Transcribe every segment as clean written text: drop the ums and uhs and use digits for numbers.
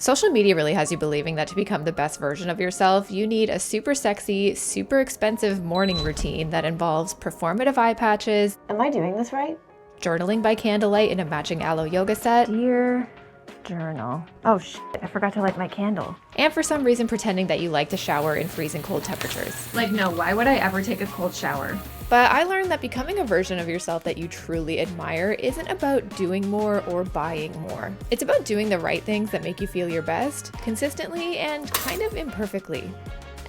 Social media really has you believing that to become the best version of yourself, you need a super sexy, super expensive morning routine that involves performative eye patches. Am I doing this right? Journaling by candlelight in a matching aloe yoga set. Dear journal. Oh shit, I forgot to light my candle. And for some reason pretending that you like to shower in freezing cold temperatures. Like, no, why would I ever take a cold shower? But I learned that becoming a version of yourself that you truly admire isn't about doing more or buying more. It's about doing the right things that make you feel your best, consistently and kind of imperfectly.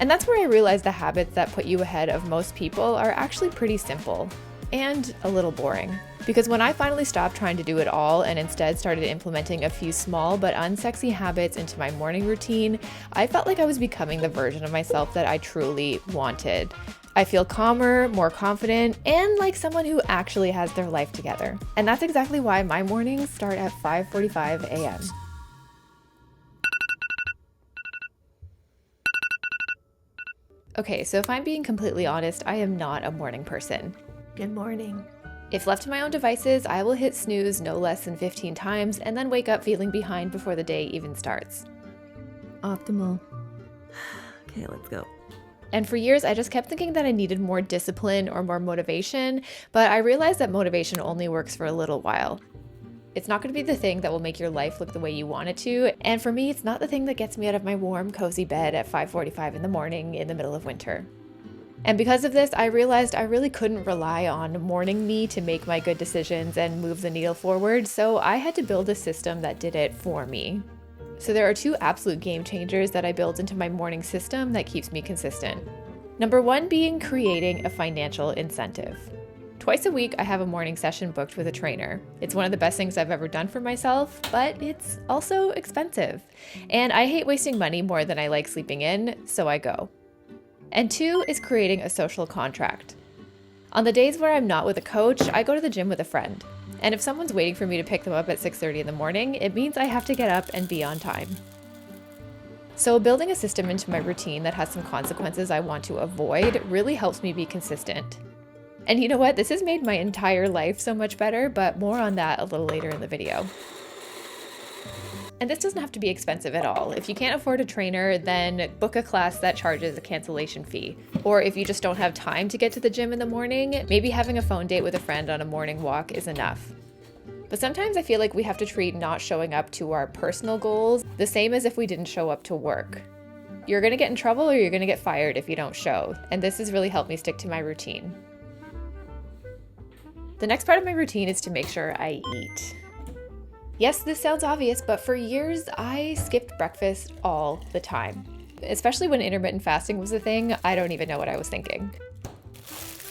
And that's where I realized the habits that put you ahead of most people are actually pretty simple and a little boring. Because when I finally stopped trying to do it all and instead started implementing a few small but unsexy habits into my morning routine, I felt like I was becoming the version of myself that I truly wanted. I feel calmer, more confident, and like someone who actually has their life together. And that's exactly why my mornings start at 5:45 a.m. Okay, so if I'm being completely honest, I am not a morning person. Good morning. If left to my own devices, I will hit snooze no less than 15 times and then wake up feeling behind before the day even starts. Optimal. Okay, let's go. And for years, I just kept thinking that I needed more discipline or more motivation, but I realized that motivation only works for a little while. It's not going to be the thing that will make your life look the way you want it to, and for me, it's not the thing that gets me out of my warm, cozy bed at 5:45 in the morning in the middle of winter. And because of this, I realized I really couldn't rely on morning me to make my good decisions and move the needle forward, so I had to build a system that did it for me. So there are two absolute game changers that I built into my morning system that keeps me consistent. Number one being creating a financial incentive. Twice a week, I have a morning session booked with a trainer. It's one of the best things I've ever done for myself, but it's also expensive. And I hate wasting money more than I like sleeping in, so I go. And two is creating a social contract. On the days where I'm not with a coach, I go to the gym with a friend. And if someone's waiting for me to pick them up at 6:30 in the morning, it means I have to get up and be on time. So building a system into my routine that has some consequences I want to avoid really helps me be consistent. And you know what? This has made my entire life so much better, but more on that a little later in the video. And this doesn't have to be expensive at all. If you can't afford a trainer, then book a class that charges a cancellation fee. Or if you just don't have time to get to the gym in the morning, maybe having a phone date with a friend on a morning walk is enough. But sometimes I feel like we have to treat not showing up to our personal goals the same as if we didn't show up to work. You're gonna get in trouble or you're gonna get fired if you don't show. And this has really helped me stick to my routine. The next part of my routine is to make sure I eat. Yes, this sounds obvious, but for years, I skipped breakfast all the time. Especially when intermittent fasting was a thing, I don't even know what I was thinking.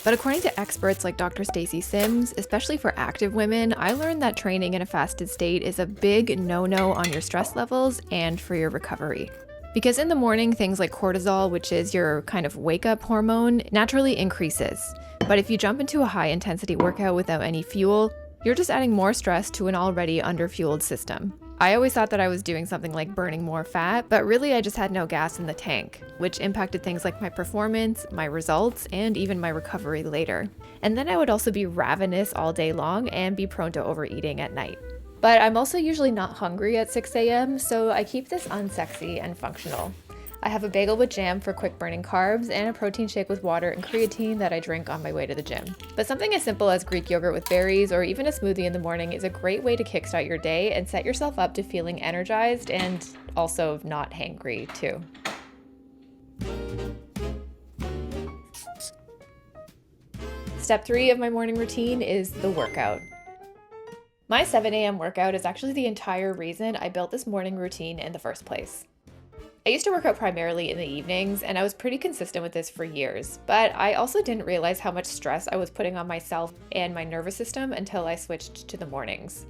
But according to experts like Dr. Stacy Sims, especially for active women, I learned that training in a fasted state is a big no-no on your stress levels and for your recovery. Because in the morning, things like cortisol, which is your kind of wake-up hormone, naturally increases. But if you jump into a high-intensity workout without any fuel, you're just adding more stress to an already underfueled system. I always thought that I was doing something like burning more fat, but really I just had no gas in the tank, which impacted things like my performance, my results, and even my recovery later. And then I would also be ravenous all day long and be prone to overeating at night. But I'm also usually not hungry at 6 a.m., so I keep this unsexy and functional. I have a bagel with jam for quick burning carbs and a protein shake with water and creatine that I drink on my way to the gym. But something as simple as Greek yogurt with berries or even a smoothie in the morning is a great way to kickstart your day and set yourself up to feeling energized and also not hangry too. Step 3 of my morning routine is the workout. My 7 a.m. workout is actually the entire reason I built this morning routine in the first place. I used to work out primarily in the evenings, and I was pretty consistent with this for years, but I also didn't realize how much stress I was putting on myself and my nervous system until I switched to the mornings.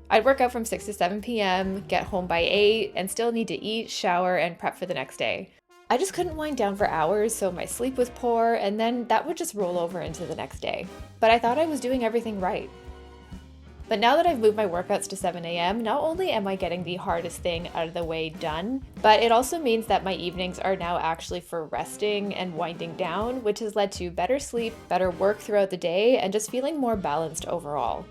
I'd work out from 6 to 7 p.m., get home by 8, and still need to eat, shower, and prep for the next day. I just couldn't wind down for hours, so my sleep was poor, and then that would just roll over into the next day. But I thought I was doing everything right. But now that I've moved my workouts to 7 a.m., not only am I getting the hardest thing out of the way done, but it also means that my evenings are now actually for resting and winding down, which has led to better sleep, better work throughout the day, and just feeling more balanced overall.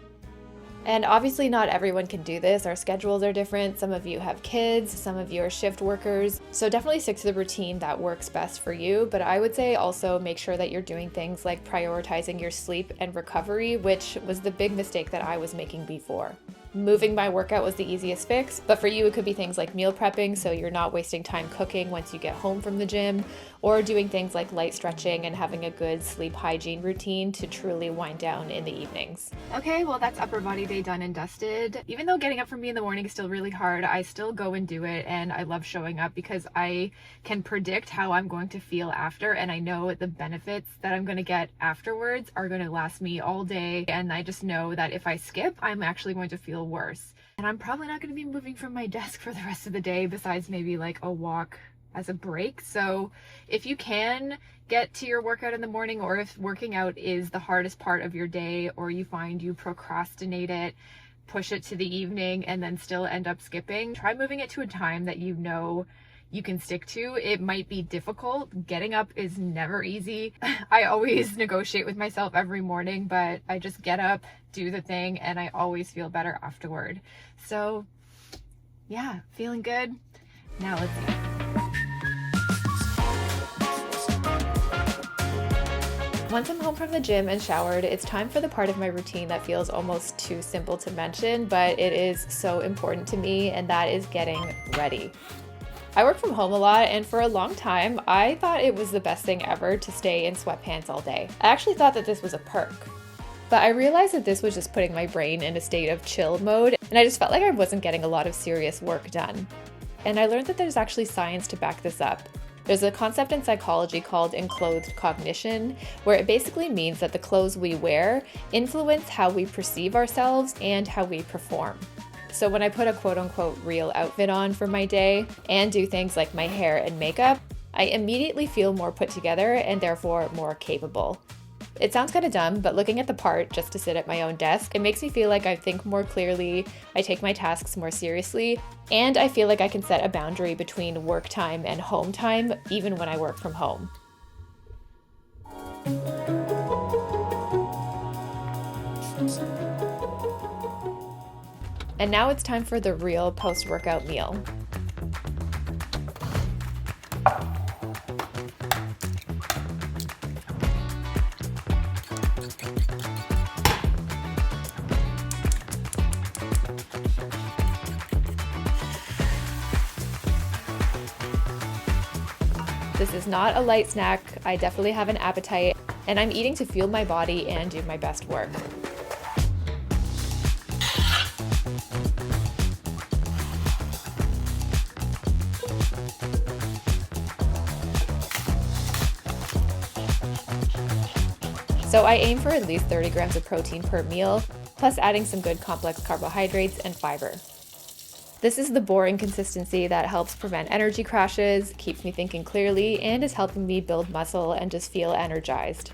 And obviously not everyone can do this. Our schedules are different. Some of you have kids, some of you are shift workers. So definitely stick to the routine that works best for you. But I would say also make sure that you're doing things like prioritizing your sleep and recovery, which was the big mistake that I was making before. Moving my workout was the easiest fix, but for you it could be things like meal prepping so you're not wasting time cooking once you get home from the gym, or doing things like light stretching and having a good sleep hygiene routine to truly wind down in the evenings. Okay, well that's upper body day done and dusted. Even though getting up for me in the morning is still really hard, I still go and do it, and I love showing up because I can predict how I'm going to feel after, and I know the benefits that I'm going to get afterwards are going to last me all day, and I just know that if I skip, I'm actually going to feel worse. And I'm probably not going to be moving from my desk for the rest of the day besides maybe like a walk as a break. So if you can get to your workout in the morning, or if working out is the hardest part of your day, or you find you procrastinate it, push it to the evening and then still end up skipping, try moving it to a time that you know you can stick to. It might be difficult. Getting up is never easy. I always negotiate with myself every morning, but I just get up, do the thing, and I always feel better afterward. So yeah, feeling good. Now let's eat. Once I'm home from the gym and showered, it's time for the part of my routine that feels almost too simple to mention, but it is so important to me, and that is getting ready. I work from home a lot, and for a long time, I thought it was the best thing ever to stay in sweatpants all day. I actually thought that this was a perk. But I realized that this was just putting my brain in a state of chill mode, and I just felt like I wasn't getting a lot of serious work done. And I learned that there's actually science to back this up. There's a concept in psychology called enclothed cognition, where it basically means that the clothes we wear influence how we perceive ourselves and how we perform. So when I put a quote-unquote real outfit on for my day and do things like my hair and makeup, I immediately feel more put together and therefore more capable. It sounds kind of dumb, but looking at the part just to sit at my own desk, it makes me feel like I think more clearly, I take my tasks more seriously, and I feel like I can set a boundary between work time and home time, even when I work from home. And now it's time for the real post-workout meal. This is not a light snack. I definitely have an appetite, and I'm eating to fuel my body and do my best work. So I aim for at least 30 grams of protein per meal, plus adding some good complex carbohydrates and fiber. This is the boring consistency that helps prevent energy crashes, keeps me thinking clearly, and is helping me build muscle and just feel energized.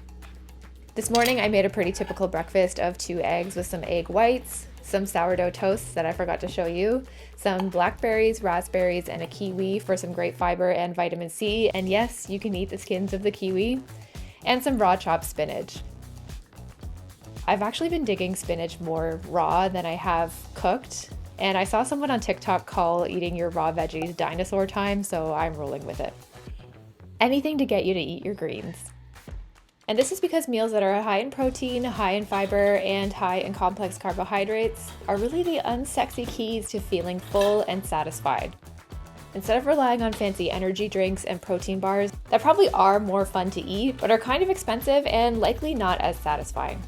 This morning I made a pretty typical breakfast of 2 eggs with some egg whites, some sourdough toasts that I forgot to show you, some blackberries, raspberries, and a kiwi for some great fiber and vitamin C, and yes, you can eat the skins of the kiwi, and some raw chopped spinach. I've actually been digging spinach more raw than I have cooked, and I saw someone on TikTok call eating your raw veggies dinosaur time, so I'm rolling with it. Anything to get you to eat your greens. And this is because meals that are high in protein, high in fiber, and high in complex carbohydrates are really the unsexy keys to feeling full and satisfied. Instead of relying on fancy energy drinks and protein bars that probably are more fun to eat, but are kind of expensive and likely not as satisfying.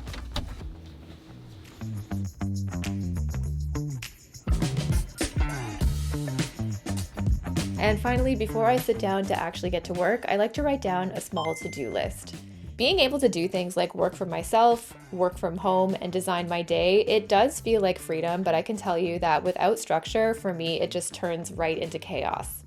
And finally, before I sit down to actually get to work, I like to write down a small to-do list. Being able to do things like work for myself, work from home, and design my day, it does feel like freedom, but I can tell you that without structure, for me, it just turns right into chaos.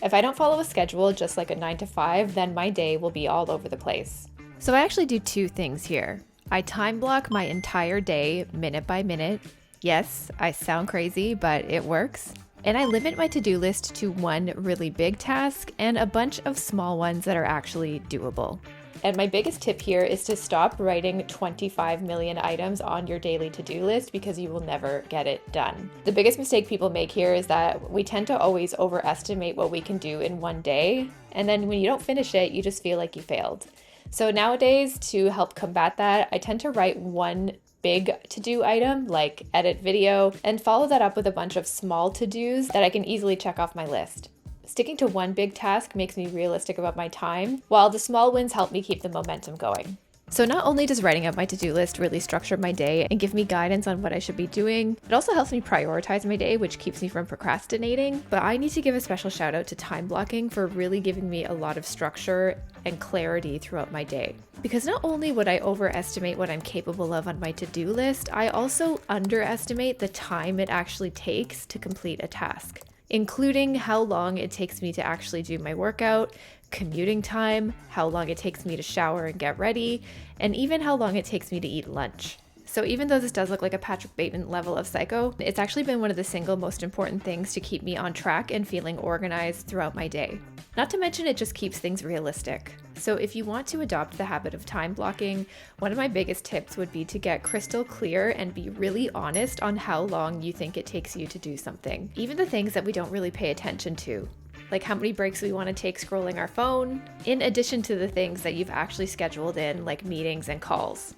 If I don't follow a schedule, just like a 9 to 5, then my day will be all over the place. So I actually do 2 things here. I time block my entire day, minute by minute. Yes, I sound crazy, but it works. And I limit my to-do list to 1 really big task and a bunch of small ones that are actually doable. And my biggest tip here is to stop writing 25 million items on your daily to-do list because you will never get it done. The biggest mistake people make here is that we tend to always overestimate what we can do in one day, and then when you don't finish it, you just feel like you failed. So nowadays, to help combat that, I tend to write one big to-do item, like edit video, and follow that up with a bunch of small to-dos that I can easily check off my list. Sticking to one big task makes me realistic about my time, while the small wins help me keep the momentum going. So not only does writing out my to-do list really structure my day and give me guidance on what I should be doing, it also helps me prioritize my day, which keeps me from procrastinating. But I need to give a special shout out to time blocking for really giving me a lot of structure and clarity throughout my day. Because not only would I overestimate what I'm capable of on my to-do list, I also underestimate the time it actually takes to complete a task, including how long it takes me to actually do my workout, commuting time, how long it takes me to shower and get ready, and even how long it takes me to eat lunch. So even though this does look like a Patrick Bateman level of psycho, it's actually been one of the single most important things to keep me on track and feeling organized throughout my day. Not to mention it just keeps things realistic. So if you want to adopt the habit of time blocking, one of my biggest tips would be to get crystal clear and be really honest on how long you think it takes you to do something. Even the things that we don't really pay attention to, like how many breaks we want to take scrolling our phone, in addition to the things that you've actually scheduled in, like meetings and calls.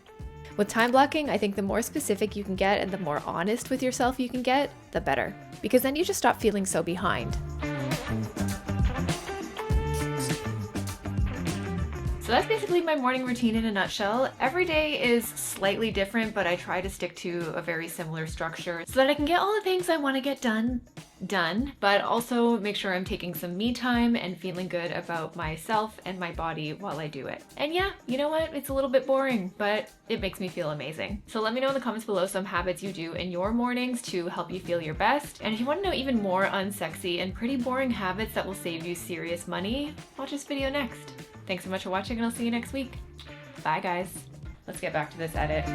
With time blocking, I think the more specific you can get and the more honest with yourself you can get, the better. Because then you just stop feeling so behind. So that's basically my morning routine in a nutshell. Every day is slightly different, but I try to stick to a very similar structure so that I can get all the things I want to get done, but also make sure I'm taking some me time and feeling good about myself and my body while I do it. And yeah, you know what? It's a little bit boring, but it makes me feel amazing. So let me know in the comments below some habits you do in your mornings to help you feel your best. And if you want to know even more unsexy and pretty boring habits that will save you serious money, watch this video next. Thanks so much for watching, and I'll see you next week. Bye guys. Let's get back to this edit.